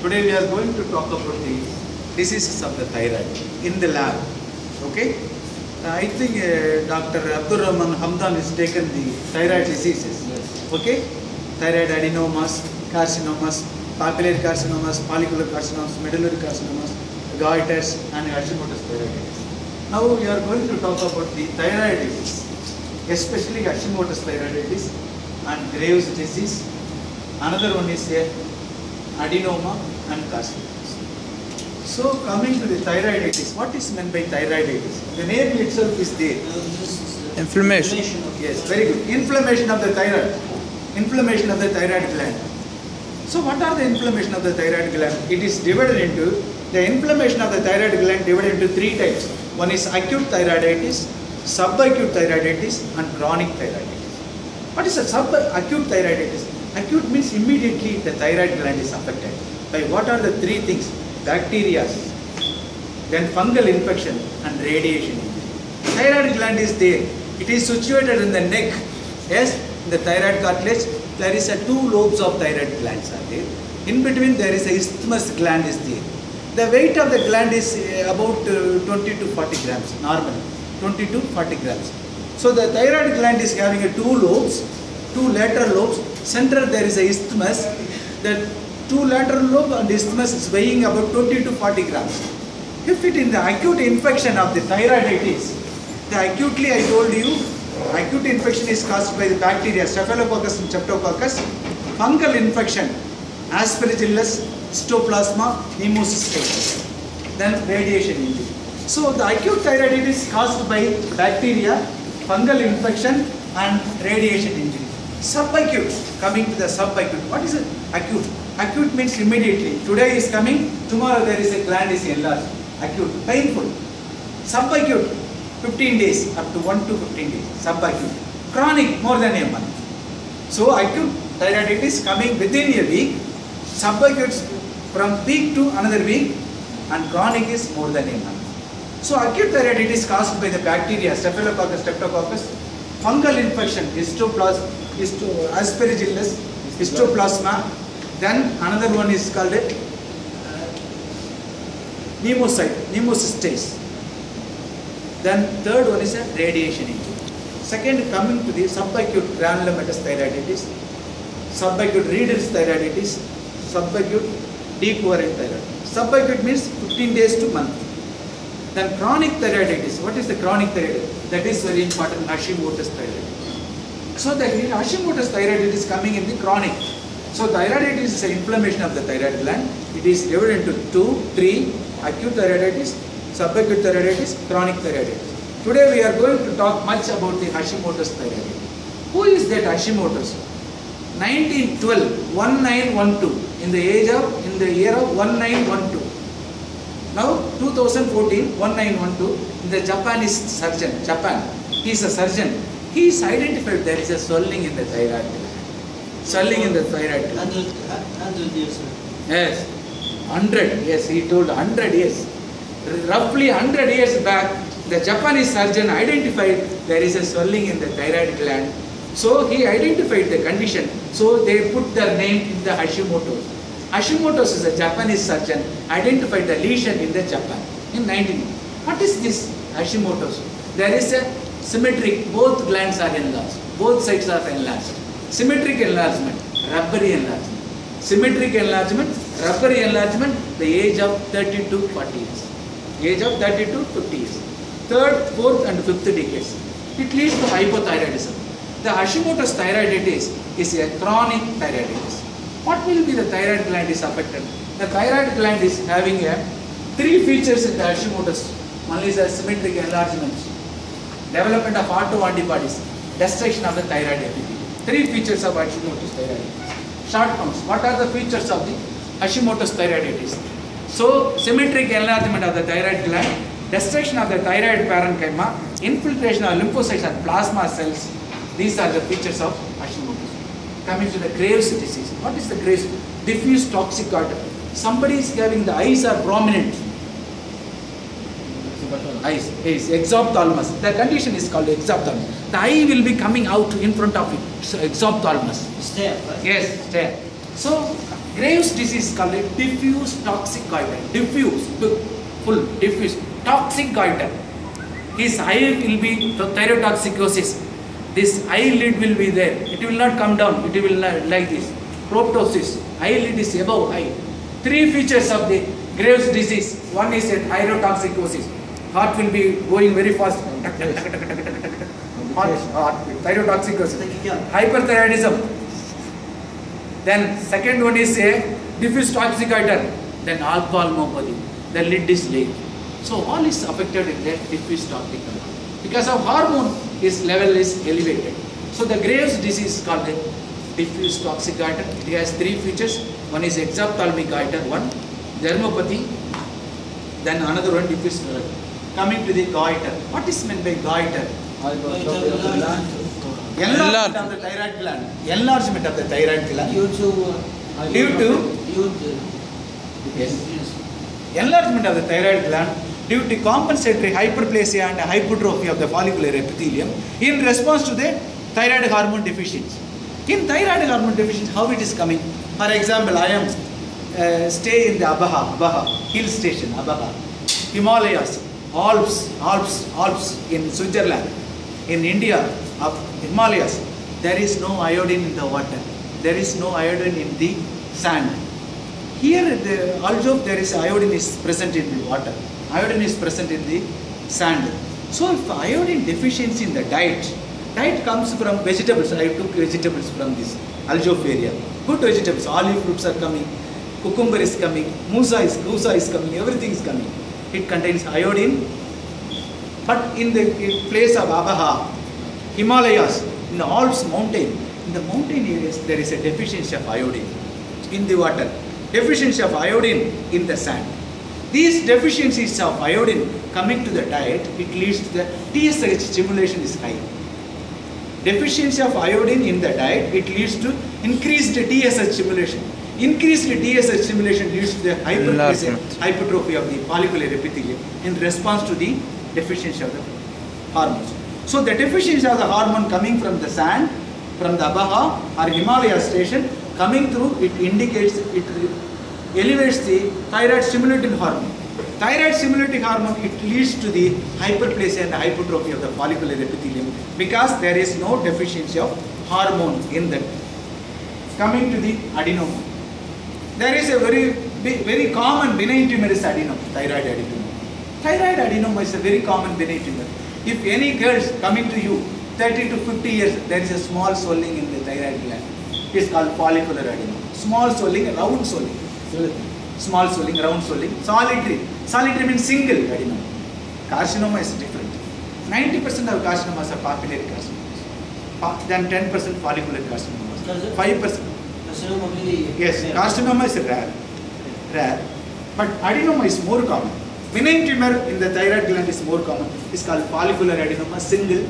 Today we are going to talk about the diseases of the thyroid in the lab. Okay? I think Dr. Abdul Rahman Hamdan has taken the thyroid diseases. Yes. Okay? Thyroid adenomas, carcinomas, papillary carcinomas, follicular carcinomas, medullary carcinomas, goiters, and Hashimoto's thyroiditis. Now we are going to talk about the thyroid disease, especially Hashimoto's thyroiditis and Graves' disease. Another one is adenoma and carcinomas. So coming to the thyroiditis, what is meant by thyroiditis? The name itself is there. Inflammation. Yes, very good. Inflammation of the thyroid. Inflammation of the thyroid gland. So what are the inflammation of the thyroid gland? It is divided into, the inflammation of the thyroid gland divided into three types. One is acute thyroiditis, subacute thyroiditis, and chronic thyroiditis. What is a subacute thyroiditis? Acute means immediately the thyroid gland is affected. By what are the three things? Bacteria, then fungal infection, and radiation. Thyroid gland is there. It is situated in the neck. Yes, in the thyroid cartilage, there is a two lobes of thyroid glands are there. In between there is a isthmus gland is there. The weight of the gland is about 20 to 40 grams normally. 20 to 40 grams. So the thyroid gland is having a two lobes, two lateral lobes. Central there is a isthmus. The two lateral lobe and isthmus is weighing about 20 to 40 grams. If it in the acute infection of the thyroiditis, the acutely I told you, acute infection is caused by the bacteria, Staphylococcus and Streptococcus. Fungal infection, Aspergillus, Histoplasma, Pneumocystis. Then radiation injury. So the acute thyroiditis is caused by bacteria, fungal infection, and radiation injury. Subacute, coming to the subacute. What is it? Acute. Acute means immediately. Today is coming, tomorrow there is a gland is enlarged. Acute, painful. Subacute, 15 days, up to 1 to 15 days. Subacute. Chronic, more than a month. So acute thyroiditis coming within a week. Subacute from week to another week. And chronic is more than a month. So acute thyroiditis is caused by the bacteria, Staphylococcus, Streptococcus. Fungal infection, Aspergillus, Histoplasma. Then another one is called Pneumocystis. Then third one is a radiation injury. Second, coming to the subacute granulomatous thyroiditis, subacute Reeder's thyroiditis, subacute decoherent thyroiditis. Subacute means 15 days to month. Then chronic thyroiditis. What is the chronic thyroiditis? That is very important, Hashimoto's thyroiditis. So the Hashimoto's thyroiditis is coming in the chronic. So thyroiditis is an inflammation of the thyroid gland. It is divided into 2, 3, acute thyroiditis, subacute thyroiditis, chronic thyroiditis. Today we are going to talk much about the Hashimoto's thyroiditis. Who is that Hashimoto's? 1912, 1912, in the year of 1912. Now 2014, 1912, the Japanese surgeon, he is a surgeon. He is identified there is a swelling in the thyroid gland. Swelling in the thyroid gland. 100 years. Yes, 100, yes, he told 100 years. Roughly 100 years back, the Japanese surgeon identified there is a swelling in the thyroid gland. So he identified the condition. So they put their name in the Hashimoto's. Hashimoto's is a Japanese surgeon identified the lesion in the Japan in 19. What is this Hashimoto's? There is a symmetric, both glands are enlarged, both sides are enlarged. Symmetric enlargement, rubbery enlargement. Symmetric enlargement, rubbery enlargement, the age of 30 to 40 years. Age of 30 to 50 years. Third, fourth and fifth decades. It leads to hypothyroidism. The Hashimoto's thyroiditis is a chronic thyroiditis. What will be the thyroid gland is affected? The thyroid gland is having three features in the Hashimoto's. One is a symmetric enlargement, development of autoantibodies, destruction of the thyroid epithelium. Three features of Hashimoto's thyroiditis. Short counts. What are the features of the Hashimoto's thyroiditis? So, symmetric enlargement of the thyroid gland, destruction of the thyroid parenchyma, infiltration of lymphocytes and plasma cells. These are the features of Hashimoto's. Coming to the Graves' disease. What is the Graves'? Diffuse toxic goiter. Somebody is having the eyes are prominent. Eyes, exophthalmos. The condition is called exophthalmos. The eye will be coming out in front of it. So exophthalmos. Stare, right? Yes, stare. So Graves' disease is called a diffuse toxic goiter. Diffuse, full, diffuse, toxic goiter. His eye will be thyrotoxicosis. This eyelid will be there. It will not come down. It will not like this. Proptosis. Eyelid is above eye. Three features of the Graves' disease. One is a thyrotoxicosis. Heart will be going very fast. Thyrotoxicosis. Hyperthyroidism. Then second one is a diffuse toxic goiter. Then ophthalmopathy. The lid is late. So all is affected in the diffuse toxic goiter. Because of hormone, his level is elevated. So the Graves' disease is called the diffuse toxic goiter. It has three features. One is exophthalmic goiter, one dermopathy, then another one diffuse. Coming to the goiter. What is meant by goiter? Enlargement of the thyroid gland. Enlargement of the thyroid gland. Due to enlargement of the thyroid gland due to compensatory hyperplasia and hypertrophy of the follicular epithelium in response to the thyroid hormone deficiency. In thyroid hormone deficiency, how it is coming? For example, I am stay in the Abaha hill station, Abaha, Himalayas, Alps in Switzerland, in India, up Himalayas. There is no iodine in the water. There is no iodine in the sand. Here, the Aljov, there is iodine is present in the water. Iodine is present in the sand. So, if iodine deficiency in the diet comes from vegetables. I took vegetables from this Aljov area. Good vegetables, olive fruits are coming, cucumber is coming, gusa is coming, everything is coming. It contains iodine. But in the place of Abaha, Himalayas, in the Alps mountain, in the mountain areas, there is a deficiency of iodine in the water. Deficiency of iodine in the sand. These deficiencies of iodine coming to the diet, it leads to the TSH stimulation is high. Deficiency of iodine in the diet, it leads to increased TSH stimulation. Increased TSH stimulation leads to the hypertrophy of the follicular epithelium in response to the deficiency of the hormones. So the deficiency of the hormone coming from the sand, from the Abaha or Himalaya station, coming through, it indicates, it elevates the thyroid stimulating hormone. Thyroid stimulating hormone, it leads to the hyperplasia and hypertrophy of the follicular epithelium because there is no deficiency of hormone in that. Coming to the adenoma. There is a very common benign tumor is adenoma, thyroid adenoma. Thyroid adenoma is a very common benign tumor. If any girls coming to you, 30 to 50 years, there is a small swelling in the thyroid gland. It is called follicular adenoma. Small swelling, round swelling. Small swelling, round swelling, solitary. Solitary means single adenoma. Carcinoma is different. 90% of carcinomas are papillary carcinomas. Then 10% follicular carcinomas. 5%. Yes, carcinoma is rare. But adenoma is more common. Benign tumor in the thyroid gland is more common. It's called follicular adenoma, single,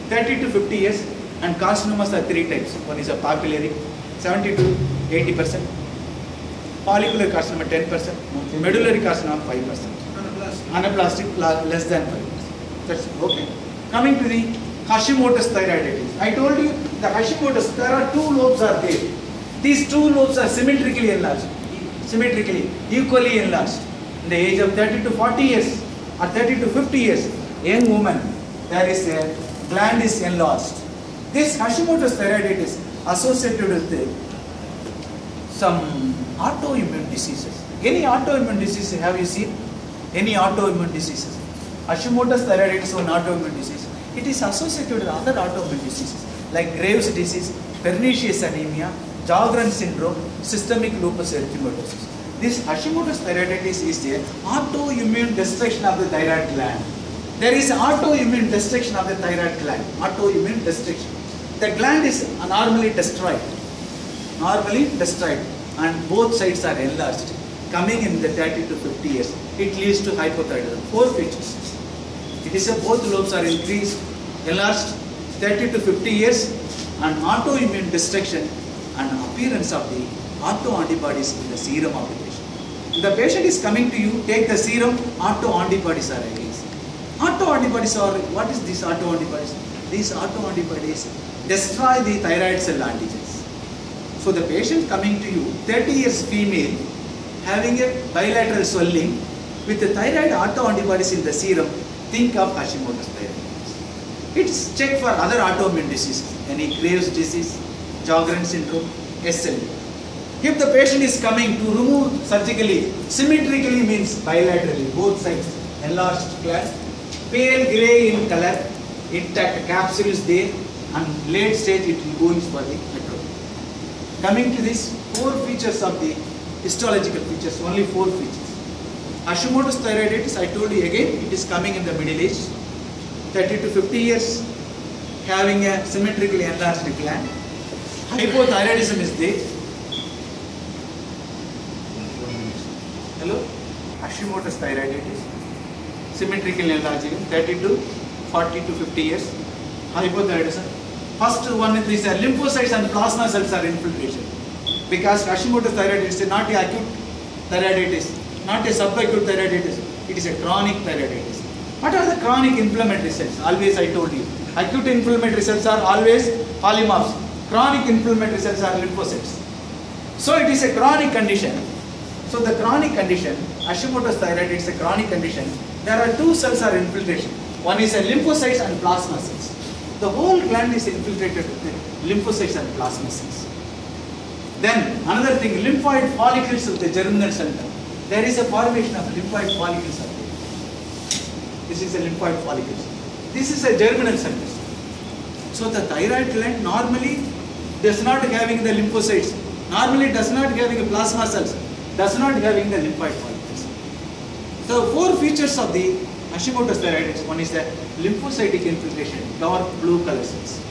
30 to 50 years. And carcinomas are three types. One is a papillary, 70 to 80%. Follicular carcinoma 10%, medullary carcinoma 5%, anaplastic less than 5%. That's okay. Coming to the Hashimoto's thyroiditis. I told you the Hashimoto's, there are two lobes are there. These two lobes are symmetrically enlarged, equally enlarged. In the age of 30 to 40 years or 30 to 50 years, young woman, there is a gland is enlarged. This Hashimoto's thyroiditis associated with some autoimmune diseases. Any autoimmune disease have you seen? Any autoimmune diseases? Hashimoto's thyroiditis is an autoimmune disease. It is associated with other autoimmune diseases like Graves' disease, pernicious anemia, Sjogren's syndrome, systemic lupus erythematosus. This Hashimoto's thyroiditis is a autoimmune destruction of the thyroid gland. There is autoimmune destruction of the thyroid gland. Autoimmune destruction. The gland is normally destroyed. And both sides are enlarged, coming in the 30 to 50 years. It leads to hypothyroidism. 4 features. It is both lobes are increased, enlarged, 30 to 50 years, and autoimmune destruction and appearance of the autoantibodies in the serum of the patient. The patient is coming to you, take the serum, autoantibodies are against. Autoantibodies are, what is these autoantibodies? These autoantibodies destroy the thyroid cell antigens. So the patient coming to you, 30 years female, having a bilateral swelling with the thyroid autoantibodies in the serum, think of Hashimoto's thyroiditis. It's check for other autoimmune diseases, any Graves' disease, Sjogren's syndrome, SLE. If the patient is coming to remove surgically, symmetrically means bilaterally, both sides, enlarged gland, pale grey in color, intact capsule is there, and late stage it will go in for the metro. Coming to these 4 features of the histological features, only 4 features. Hashimoto's thyroiditis, I told you again, it is coming in the middle age, 30 to 50 years, having a symmetrically enlarged gland. Hypothyroidism is there. Hello? Hashimoto's thyroiditis, symmetrically enlarged, 30 to 40 to 50 years. Hypothyroidism. First one is lymphocytes and plasma cells are infiltration. Because Hashimoto's thyroiditis is not a acute thyroiditis, not a subacute thyroiditis, it is a chronic thyroiditis. What are the chronic inflammatory cells? Always I told you. Acute inflammatory cells are always polymorphs. Chronic inflammatory cells are lymphocytes. So it is a chronic condition. So the chronic condition, Hashimoto's thyroiditis is a chronic condition. There are 2 cells are infiltration. One is a lymphocytes and plasma cells. The whole gland is infiltrated with the lymphocytes and plasma cells. Then another thing, lymphoid follicles of the germinal center. There is a formation of lymphoid follicles up there. This is a lymphoid follicles. This is a germinal center. So the thyroid gland normally does not having the lymphocytes, normally does not having a plasma cells, does not having the lymphoid follicles. So 4 features of the Hashimoto's thyroiditis. One is the lymphocytic infiltration, dark blue color cells,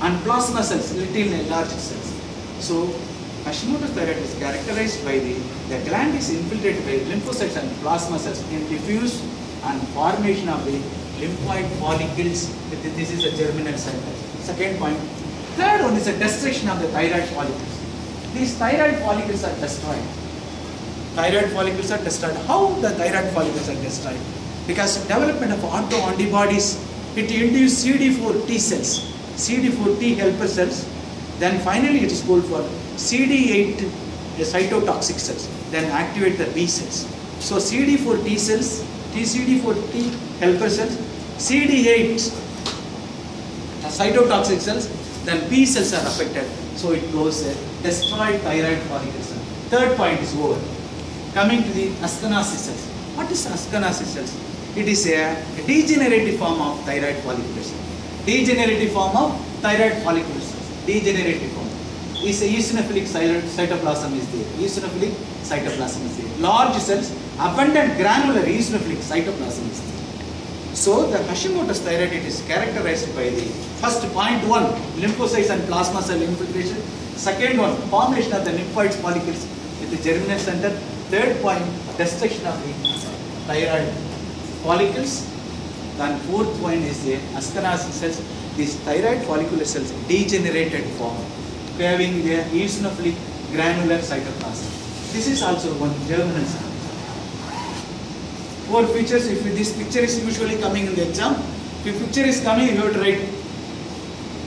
and plasma cells, little enlarged cells. So Hashimoto's thyroiditis is characterized by the gland is infiltrated by lymphocytes and plasma cells in diffuse and formation of the lymphoid follicles. This is a germinal center. Second point. Third one is a destruction of the thyroid follicles. These thyroid follicles are destroyed. Thyroid follicles are destroyed. How the thyroid follicles are destroyed? Because development of autoantibodies, it induces CD4 T cells, CD4 T helper cells, then finally it is called for CD8 cytotoxic cells, then activate the B cells. So CD4 T cells, CD4 T helper cells, CD8 cytotoxic cells, then B cells are affected. So it goes destroyed thyroid follicles. Third point is over. Coming to the Ashkenazi cells. What is Ashkenazi cells? It is a degenerative form of thyroid follicles. Degenerative form of thyroid follicles. Degenerative form. Is a eosinophilic cytoplasm is there. Eosinophilic cytoplasm is there. Large cells, abundant granular eosinophilic cytoplasm is there. So the Hashimoto's thyroiditis is characterized by the first point 1, lymphocytes and plasma cell infiltration. Second one, formation of the lymphoid follicles with the germinal center. Third point, destruction of the thyroid follicles. Then fourth point is the Ashkenazi cells. These thyroid follicular cells degenerated form, having the eosinophilic granular cytoplasm. This is also one germinal cell. 4 features. If this picture is usually coming in the exam, if picture is coming, you have to write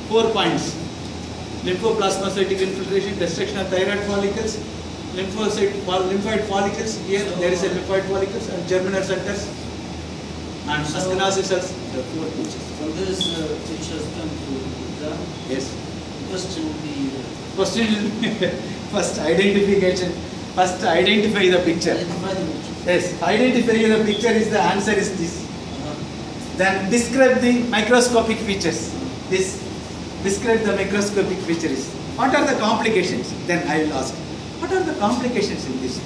4 points. Lymphoplasmacytic infiltration, destruction of thyroid follicles, lymphoid follicles. Here there is a lymphoid follicles and germinal centers and Ashkenazi cells. The 4 features. From this features come to exam. Yes. Question will be Question. First identification. First identify the picture. identify the picture. Yes. Identify the picture is the answer is this. Then describe the microscopic features. This. Describe the microscopic features. What are the complications? Then I will ask. What are the complications in this?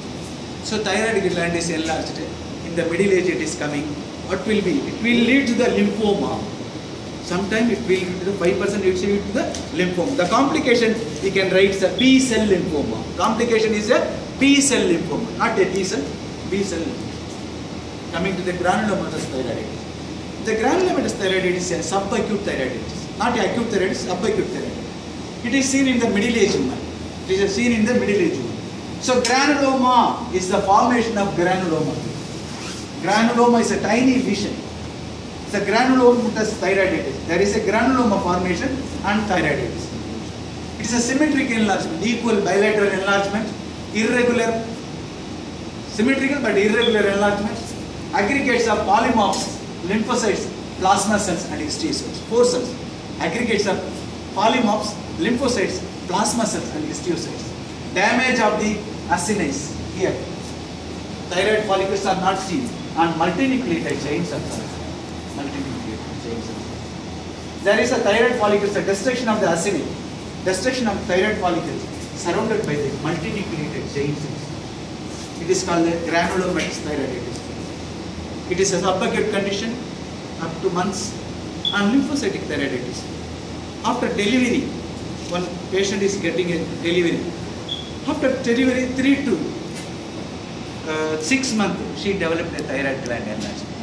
So thyroid gland is enlarged. In the middle age it is coming. What will be? It will lead to the lymphoma. Sometimes it will lead to the 5% it will lead to the lymphoma. The complication we can write is a B cell lymphoma. Complication is a B cell lymphoma, not a T cell, B cell lymphoma. Coming to the granulomatous thyroiditis. The granulomatous thyroiditis is a subacute thyroiditis, not a acute thyroiditis, subacute thyroiditis. It is seen in the middle age woman. It is seen in the middle age woman. So granuloma is the formation of granuloma. Granuloma is a tiny lesion. It's a granulomatous thyroiditis. There is a granuloma formation and thyroiditis. It is a symmetric enlargement, equal bilateral enlargement, irregular, symmetrical but irregular enlargement, aggregates of polymorphs, lymphocytes, plasma cells and histiocytes. 4 cells. Aggregates of polymorphs, lymphocytes, plasma cells and histiocytes. Damage of the acinase here. Thyroid follicles are not seen and multinucleotide chains are found. Multinucleotide chains are found. There is a thyroid follicles, a destruction of the acinate, destruction of thyroid follicles surrounded by the multinucleotide chains. It is called the granulomatous thyroiditis. It is a subacute condition up to months and lymphocytic thyroiditis. After delivery, one patient is getting a delivery. After delivery, 3 to 6 months, she developed a thyroid gland enlargement.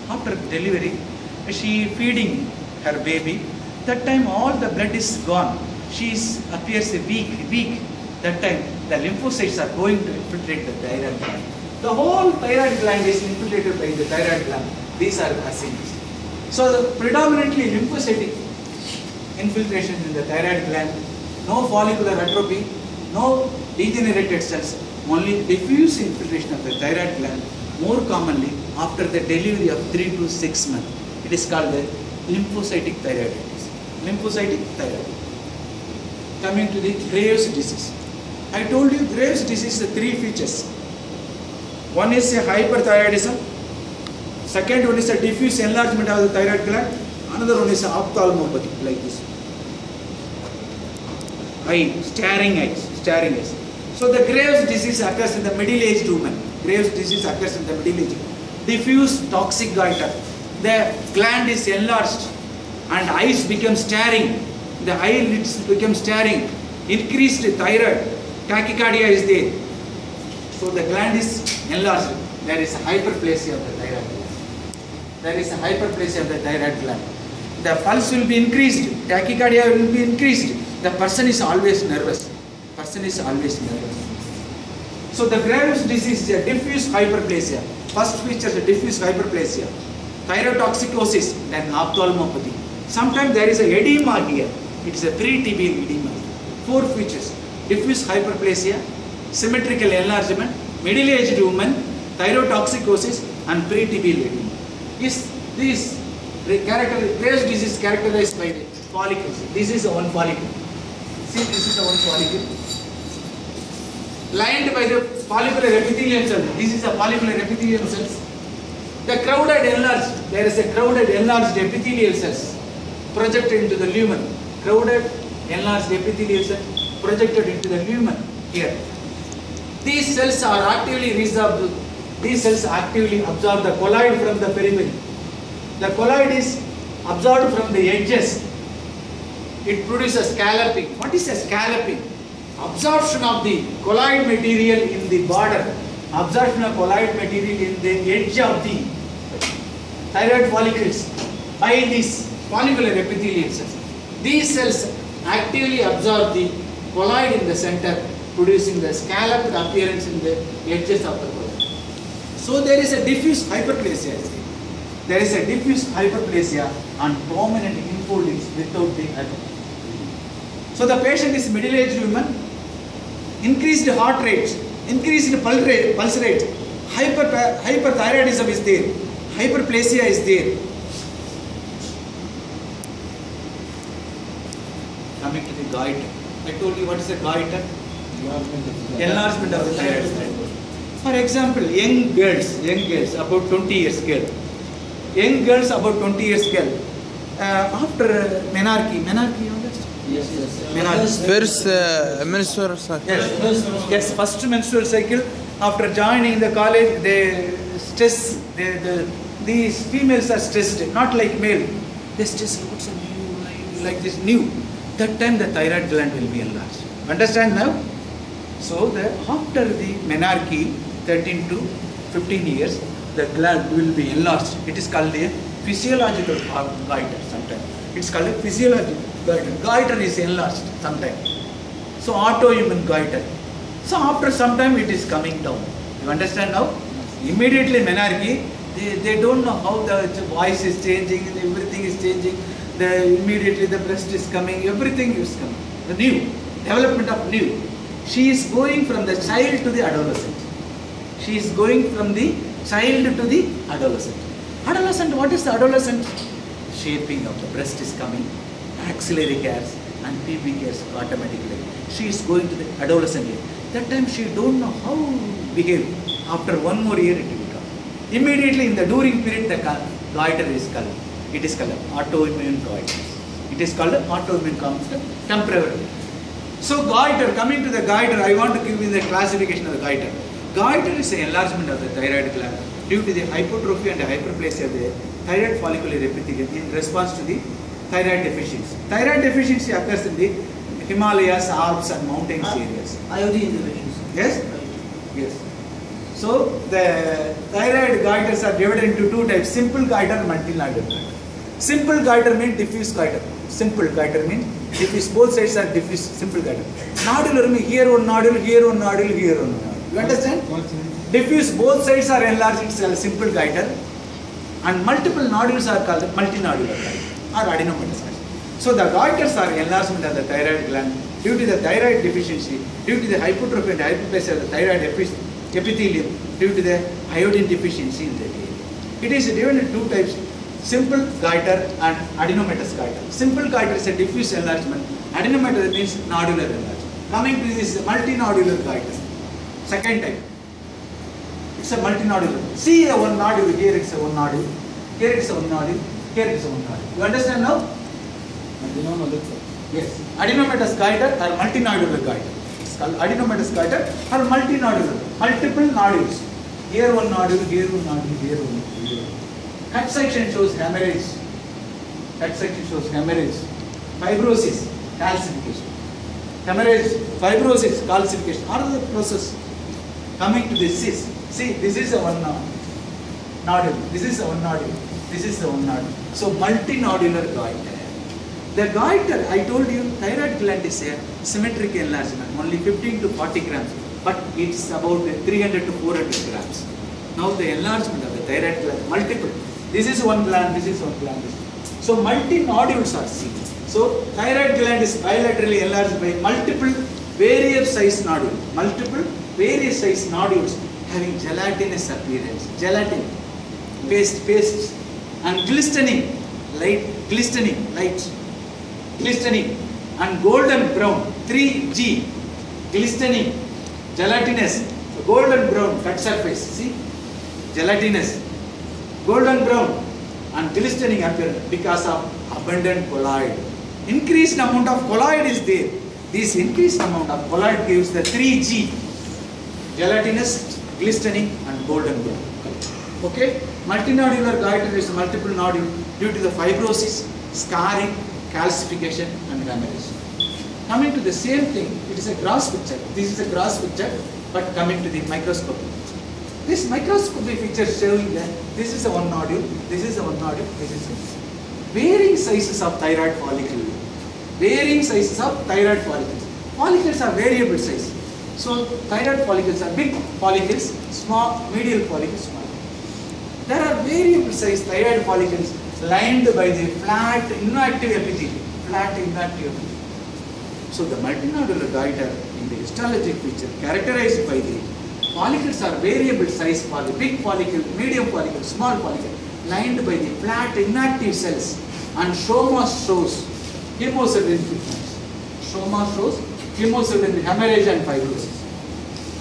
After delivery, she feeding her baby. That time all the blood is gone. She appears weak. That time the lymphocytes are going to infiltrate the thyroid gland. The whole thyroid gland is infiltrated by the thyroid gland. These are the acids. So predominantly lymphocytic infiltration in the thyroid gland, no follicular atrophy, no degenerated cells, only diffuse infiltration of the thyroid gland, more commonly after the delivery of 3 to 6 months. It is called the lymphocytic thyroiditis. Lymphocytic thyroiditis. Coming to the Graves' disease. I told you Graves' disease has 3 features. One is a hyperthyroidism, second one is a diffuse enlargement of the thyroid gland, another one is ophthalmopathy like this. Staring eyes. So the Graves' disease occurs in the middle-aged woman. Graves' disease occurs in the middle-aged. Diffuse toxic goiter. The gland is enlarged and eyes become staring. The eyelids become staring. Increased thyroid. Tachycardia is there. So the gland is enlarged. There is hyperplasia of the thyroid gland. The pulse will be increased. Tachycardia will be increased. The person is always nervous. So the Graves' disease is a diffuse hyperplasia. First feature is a diffuse hyperplasia. Thyrotoxicosis, then ophthalmopathy. Sometimes there is a edema here. It is a pre-tibial edema. 4 features. Diffuse hyperplasia, symmetrical enlargement, middle-aged woman, thyrotoxicosis and pre-tibial edema. This Graves' disease is characterized by the follicles. This is one follicle. See, this is one follicle. Lined by the follicular epithelial cells. This is a follicular epithelial cells. The crowded enlarged, there is a crowded enlarged epithelial cells projected into the lumen. Crowded enlarged epithelial cells projected into the lumen here. These cells are actively resorbed. These cells actively absorb the colloid from the periphery. The colloid is absorbed from the edges. It produces scalloping. What is a scalloping? Absorption of the colloid material in the border. Absorption of colloid material in the edge of the thyroid follicles by these follicular epithelial cells. These cells actively absorb the colloid in the center, producing the scalloped appearance in the edges of the colloid. So there is a diffuse hyperplasia. There is a diffuse hyperplasia and prominent infoldings without the atrophy. So the patient is middle-aged woman, increased heart rate, increased pulse rate, hyperthyroidism is there, hyperplasia is there. Coming to the goiter. I told you what is a goiter? Enlargement of the thyroid gland. For example, young girls about 20 years girl. Young girls about 20 years girl. After menarche, you understand? Yes. Menarche. First menstrual cycle. Yes, first menstrual cycle. After joining the college, they stress. These females are stressed, not like male. They stress. What's a new like this new? That time the thyroid gland will be enlarged. Understand now? So after the menarche, 13 to 15 years, the gland will be enlarged. It is called a physiological goiter sometimes. It's called a physiological goiter. Goiter is enlarged sometimes. So autoimmune goiter. So after some time it is coming down. You understand now? Immediately menarche, they don't know how the voice is changing, everything is changing. Immediately the breast is coming, everything is coming. The new. Development of new. She is going from the child to the adolescent. She is going from the child to the adolescent. Adolescent, what is the adolescent? Shaping of the breast is coming, axillary hairs and pubic hairs automatically. She is going to the adolescent age. That time she don't know how to behave. After one more year it will come. Immediately in the during period the goiter is colored. It is called autoimmune goiter. It is called autoimmune conflict temporary. So goiter, coming to the goiter, I want to give you the classification of the goiter. Goiter is the enlargement of the thyroid gland due to the hypertrophy and the hyperplasia of the thyroid follicular epithelium in response to the thyroid deficiency. Thyroid deficiency occurs in the Himalayas, Alps and mountains areas. Iodine deficiency. Yes? Yes. So the thyroid goiters are divided into two types, simple goiter and multinodular goiter. Simple goiter means diffuse goiter. Simple goiter means diffuse, both sides are diffuse, simple goiter. Nodular means here one nodule, here one nodule, here one nodule. You understand? Diffuse, both sides are enlarged, it's a simple goiter. And multiple nodules are called multinodular goiter or adenomatous goiter. So the goiters are enlargement of the thyroid gland due to the thyroid deficiency, due to the hypertrophy and hyperplasia of the thyroid epithelium, due to the iodine deficiency in the area. It is divided into two types, simple goiter and adenomatous goiter. Simple goiter is a diffuse enlargement, adenomatous means nodular enlargement. Coming to this multinodular goiter, second type. It's a multinodular. See a one nodule, here it's a one nodule, here it's a one nodule, here it's a one nodule. You understand now? Yes. Adenomatous goiter or multinodular goiter. It's called adenomatous goiter or multinodular. Multiple nodules. Here one nodule, here one nodule, here one nodule, here one. Cut section shows hemorrhage. Cut section shows hemorrhage. Fibrosis, calcification. Hemorrhage, fibrosis, calcification. All of the process. Coming to this cyst. See, this is a one nodule. This is a one nodule. This is a one nodule. So multinodular goiter. The goiter, I told you, thyroid gland is a symmetric enlargement, only 15 to 40 grams, but it's about 300 to 400 grams. Now the enlargement of the thyroid gland, multiple. This is one gland, this is one gland. So multi-nodules are seen. So thyroid gland is bilaterally enlarged by multiple various size nodules. Multiple various size nodules having gelatinous appearance. Gelatin, paste, and glistening, light, glistening and golden brown, 3G, glistening, gelatinous, golden brown cut surface, see, gelatinous, golden brown and glistening appearance because of abundant colloid. Increased amount of colloid is there. This increased amount of colloid gives the 3G, gelatinous, glistening and golden brown. Okay, multinodular goiter is multiple nodule due to the fibrosis, scarring, calcification and hemorrhage. Coming to the same thing, it is a gross picture. This is a gross picture, but coming to the microscopic picture. This microscopic picture showing that this is a one nodule, this is a one nodule, this is a varying sizes of thyroid follicle. Varying sizes of thyroid follicles. Follicles are variable size. So thyroid follicles are big follicles, small, medial follicles, small. There are variable size thyroid follicles lined by the flat inactive epithelium. Flat inactive epithelium. So the multinodular goiter in the histologic picture characterized by the follicles are variable size for the big follicle, medium follicle, small follicle, lined by the flat inactive cells, and stroma shows hemosiderin pigments. Stroma shows hemosiderin, hemorrhage and fibrosis.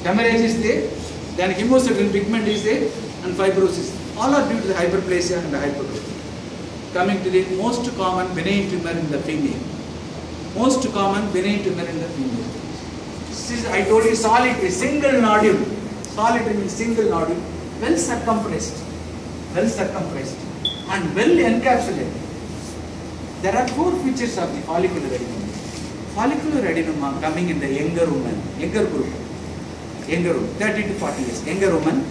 Hemorrhage is there, then hemosiderin pigment is there, and fibrosis. All are due to the hyperplasia and the hypertrophy. Coming to the most common benign tumor in the female. Most common benign tumor in the female. This is, I told you, solid, a single nodule. Solid means single nodule, well circumferenced, and well encapsulated. There are four features of the follicular adenoma. Follicular adenoma coming in the younger woman, younger group, 30 to 40 years, younger woman,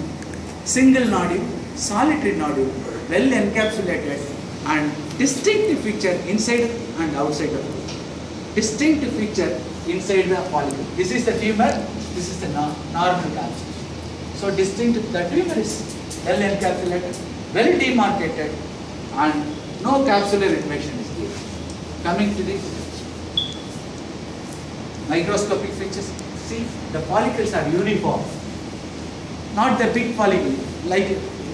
single nodule, solitary nodule, well encapsulated, and distinct feature inside and outside the follicle. Distinct feature inside the follicle. This is the tumor, this is the normal capsule. So distinct, the tumor is well encapsulated, well demarcated, and no capsular infection is there. Coming to the Microscopic features. See, the follicles are uniform. Not the big follicle, like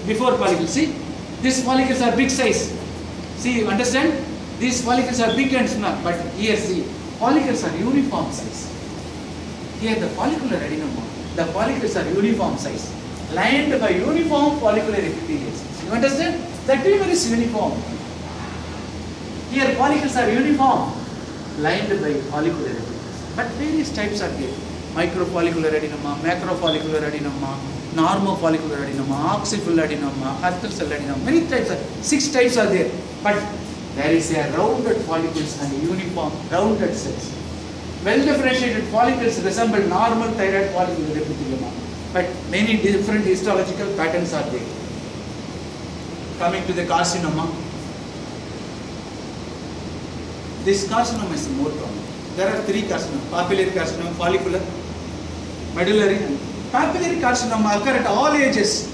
before follicle. See, these follicles are big size. See, you understand? These follicles are big and small, but here see, follicles are uniform size. Here the follicular adenoma, the follicles are uniform size, lined by uniform follicular epithelial cells. You understand? The tumor is uniform. Here follicles are uniform, lined by follicular epithelial cells. But various types are there. Microfollicular adenoma, macrofollicular adenoma, normofollicular adenoma, oxyfull adenoma, Hurther cell adenoma. Many types are, 6 types are there. But there is a rounded follicles and uniform rounded cells. Well differentiated follicles resemble normal thyroid follicular epithelium, but many different histological patterns are there. Coming to the carcinoma, this carcinoma is more common. There are 3 carcinoma: papillary carcinoma, follicular, medullary. Papillary carcinoma occur at all ages.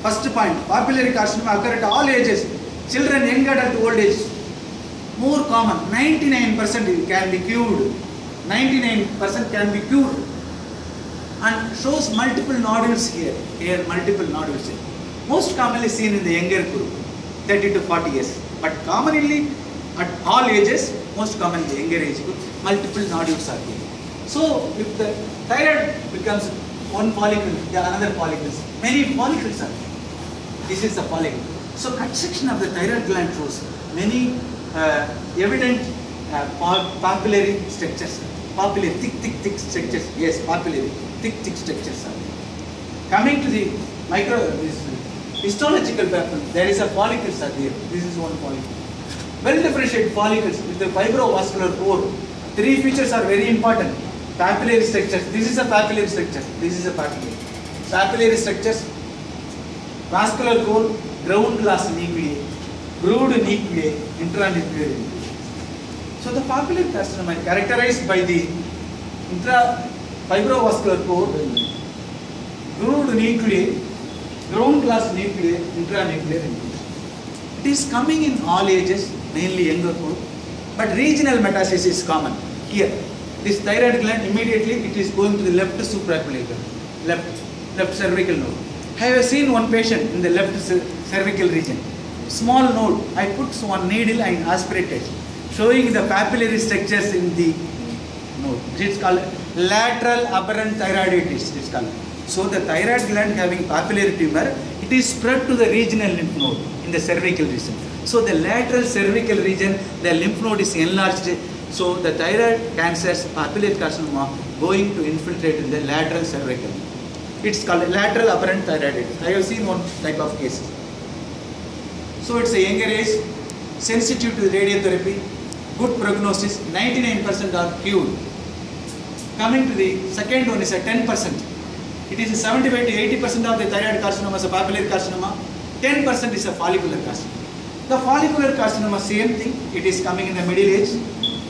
First point, papillary carcinoma occur at all ages. Children, young adult, old age. More common, 99% can be cured. 99% can be cured. And shows multiple nodules here. Here multiple nodules here. Most commonly seen in the younger group, 30 to 40 years. But commonly at all ages, most common in the younger age group, multiple nodules are here. So if the thyroid becomes one follicle, another follicles, many follicles are there. This is the follicle. So cut section of the thyroid gland shows many evident papillary structures. Papillary, thick structures. Yes, papillary, thick structures are there. Coming to the histological pattern, there is a follicles are there. This is one follicle. Well differentiated follicles with the fibrovascular core. 3 features are very important. Papillary structures. This is a papillary structure. This is a papillary. Papillary structures. Vascular core, ground glass nuclei, brood nuclei, intranuclear nuclei. So the papillary carcinoma is characterized by the fibrovascular core, brood nuclei, ground glass nuclei, intranuclear nuclei. It is coming in all ages, mainly younger group, but regional metastasis is common. Here, this thyroid gland immediately it is going to the left suprapubic, left cervical node. I have seen one patient in the left cervical region. Small node. I put one needle and aspirated, showing the papillary structures in the node. It is called lateral aberrant thyroiditis. It is called. So the thyroid gland having papillary tumor, it is spread to the regional lymph node in the cervical region. So the lateral cervical region, the lymph node is enlarged. So the thyroid cancers, papillary carcinoma, going to infiltrate in the lateral cervical. It's called lateral aberrant thyroiditis. I have seen one type of cases. So it's a younger age, sensitive to the radiotherapy, good prognosis, 99% are cured. Coming to the second one is a 10%. It is a 75 to 80% of the thyroid carcinoma is a papillary carcinoma, 10% is a follicular carcinoma. The follicular carcinoma, same thing, it is coming in the middle age,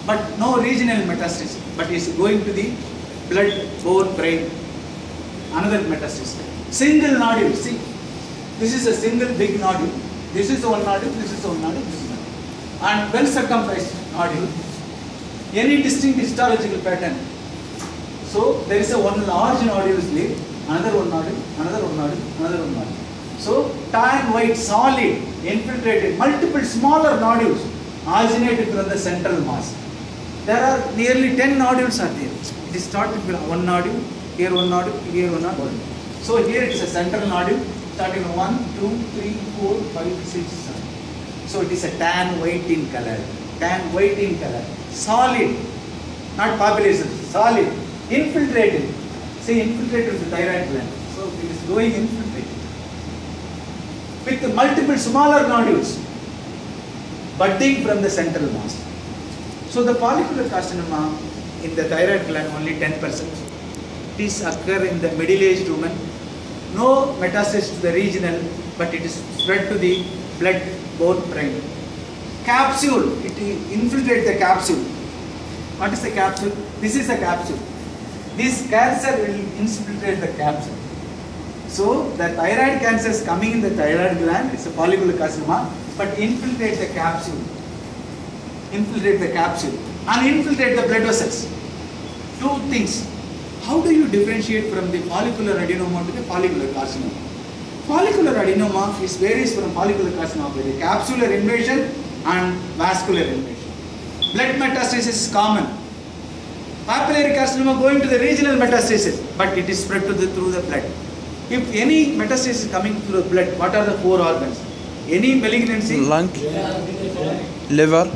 but no regional metastasis, but is going to the blood, bone, brain. Another metastasis. Single nodule. See, this is a single big nodule. This is the one nodule, this is the one nodule, this is the nodule. And well circumferenced nodule. Any distinct histological pattern. So there is a one large nodule is there, another one nodule, another one nodule, another one nodule. So tan white, solid, infiltrated, multiple smaller nodules originated from the central mass. There are nearly 10 nodules are there. It is started with one nodule. Here one nodule, here one nodule. So here it is a central nodule, starting 1, 2, 3, 4, 5, 6, 7. So it is a tan white in color. Tan white in color. Solid. Not population, solid. Infiltrated. See, infiltrated with the thyroid gland. So it is going infiltrated. With multiple smaller nodules budding from the central mass. So the follicular carcinoma in the thyroid gland only 10%. These occur in the middle-aged woman. No metastasis to the regional, but it is spread to the blood, bone, brain. Capsule, it infiltrates the capsule. What is the capsule? This is the capsule. This cancer will infiltrate the capsule. So the thyroid cancer is coming in the thyroid gland, it's a follicular carcinoma, but infiltrate the capsule. Infiltrate the capsule and infiltrate the blood vessels. two things. How do you differentiate from the follicular adenoma to the follicular carcinoma? Follicular adenoma varies from follicular carcinoma by the capsular invasion and vascular invasion. Blood metastasis is common. Papillary carcinoma going to the regional metastasis, but it is spread through the blood. If any metastasis is coming through the blood, what are the four organs? Any malignancy? Lung, liver,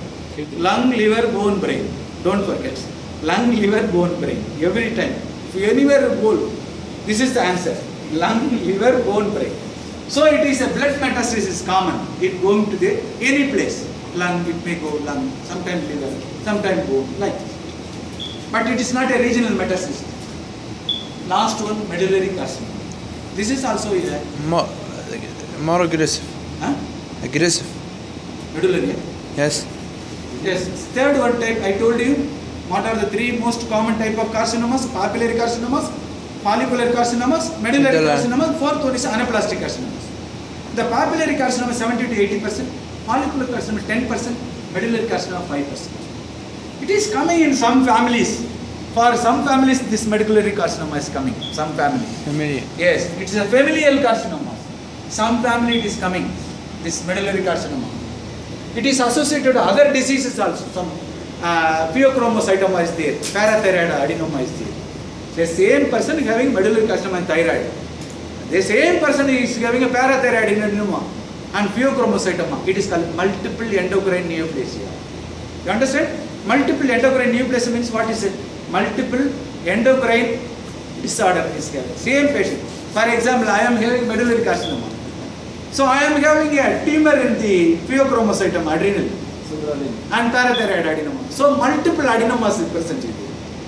Lung, liver, bone, brain. Don't forget. Lung, liver, bone, brain. Every time. If you anywhere go, this is the answer. Lung, liver, bone, brain. So it is a blood metastasis is common. It going to the any place. Lung, it may go lung, sometimes liver, sometimes bone, like this. But it is not a regional metastasis. Last one, medullary carcinoma. This is also a more aggressive. huh? Aggressive. Medullary. Yes. Yes. Third one type, I told you, what are the three most common type of carcinomas? Papillary carcinomas, follicular carcinomas, medullary carcinomas. Fourth one is anaplastic carcinomas. The papillary carcinoma 70 to 80%, follicular carcinoma 10%, medullary carcinoma 5%. It is coming in some families. For some families, this medullary carcinoma is coming. Some family. Familiar. Yes, it is a familial carcinoma. Some family it is coming. This medullary carcinoma. It is associated with other diseases also. Some pheochromocytoma is there, parathyroid adenoma is there. The same person having medullary carcinoma and thyroid. The same person is having a parathyroid adenoma and pheochromocytoma. It is called multiple endocrine neoplasia. You understand? Multiple endocrine neoplasia means what is it? Multiple endocrine disorder is having. Same patient. For example, I am having medullary carcinoma. So I am having a tumor in the pheochromocytoma, adrenal, and parathyroid adenoma. So multiple adenomas is present.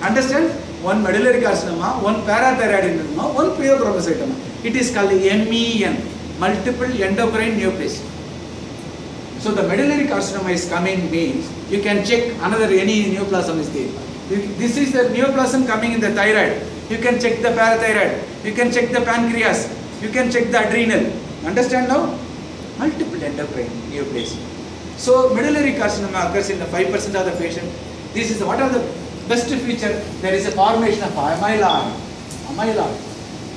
Understand? One medullary carcinoma, one parathyroid adenoma, one pheochromocytoma. It is called MEN, multiple endocrine neoplasia. So the medullary carcinoma is coming means you can check another any neoplasm is there. This is the neoplasm coming in the thyroid. You can check the parathyroid. You can check the pancreas. You can check the adrenal. Understand now? Multiple endocrine neoplasia. So medullary carcinoma occurs in the 5% of the patient. This is what are the best feature? There is a formation of amyloid.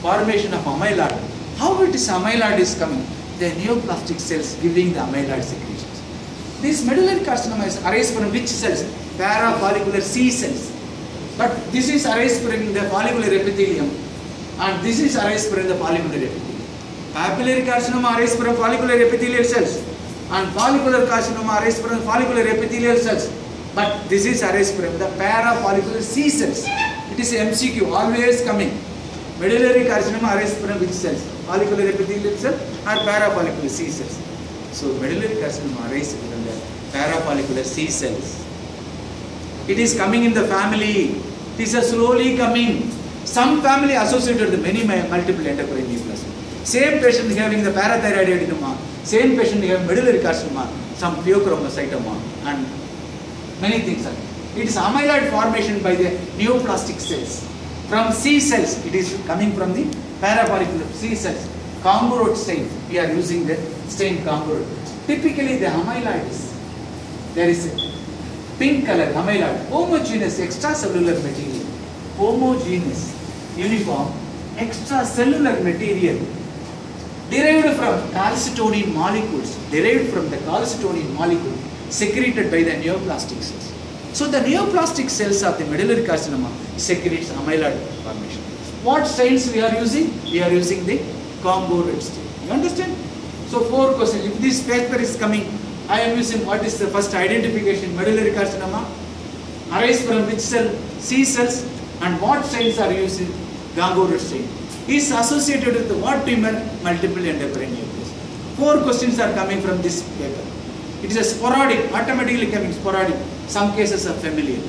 Formation of amyloid. How it is amyloid is coming? The neoplastic cells giving the amyloid secretions. This medullary carcinoma is arise from which cells? Parafollicular C cells. But this is arise from the follicular epithelium, and this is arise from the follicular epithelium. Papillary carcinoma arise from follicular epithelial cells, and follicular carcinoma arise from follicular epithelial cells. But this is arise from the parafollicular C cells. It is MCQ, always coming. Medullary carcinoma arise from which cells? Follicular epithelial cell or parafollicular C cells. So medullary carcinoma arises from the parafollicular C cells. It is coming in the family. It is slowly coming. Some family associated with many multiple endocrine neoplasm. Same patient having the parathyroid adenoma, same patient having medullary carcinoma, some pheochromocytoma, and many things are. It is amyloid formation by the neoplastic cells. From C cells, it is coming from the parafollicular C cells. Congo stain, we are using the stain Congo. Typically the amyloid is, there is a pink color amyloid, homogeneous extracellular material, homogeneous, uniform, extracellular material derived from calcitonin molecules, secreted by the neoplastic cells. So the neoplastic cells of the medullary carcinoma secretes amyloid formation. What stains we are using? We are using the Congo red stain. You understand? So 4 questions. If this paper is coming, I am using what is the first identification? Medullary carcinoma arise from which cell? C cells. And what stains are used? Congo red stain. Is associated with what tumor? Multiple endocrine neoplasia. 4 questions are coming from this paper. It is a sporadic, automatically coming sporadic. Some cases are familiar.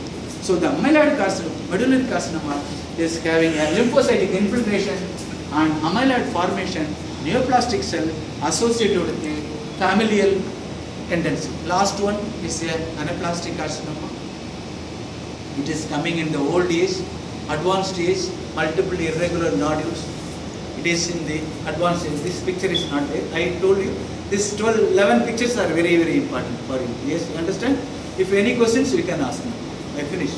So the amyloid carcinoma, medullary carcinoma is having a lymphocytic infiltration and amyloid formation, neoplastic cell associated with the familial tendency. Last one is a anaplastic carcinoma. It is coming in the old age, advanced age, multiple irregular nodules. It is in the advanced age. This picture is not there. I told you, this 11 pictures are very, very important for you. Yes, you understand? If any questions, you can ask me. I finished.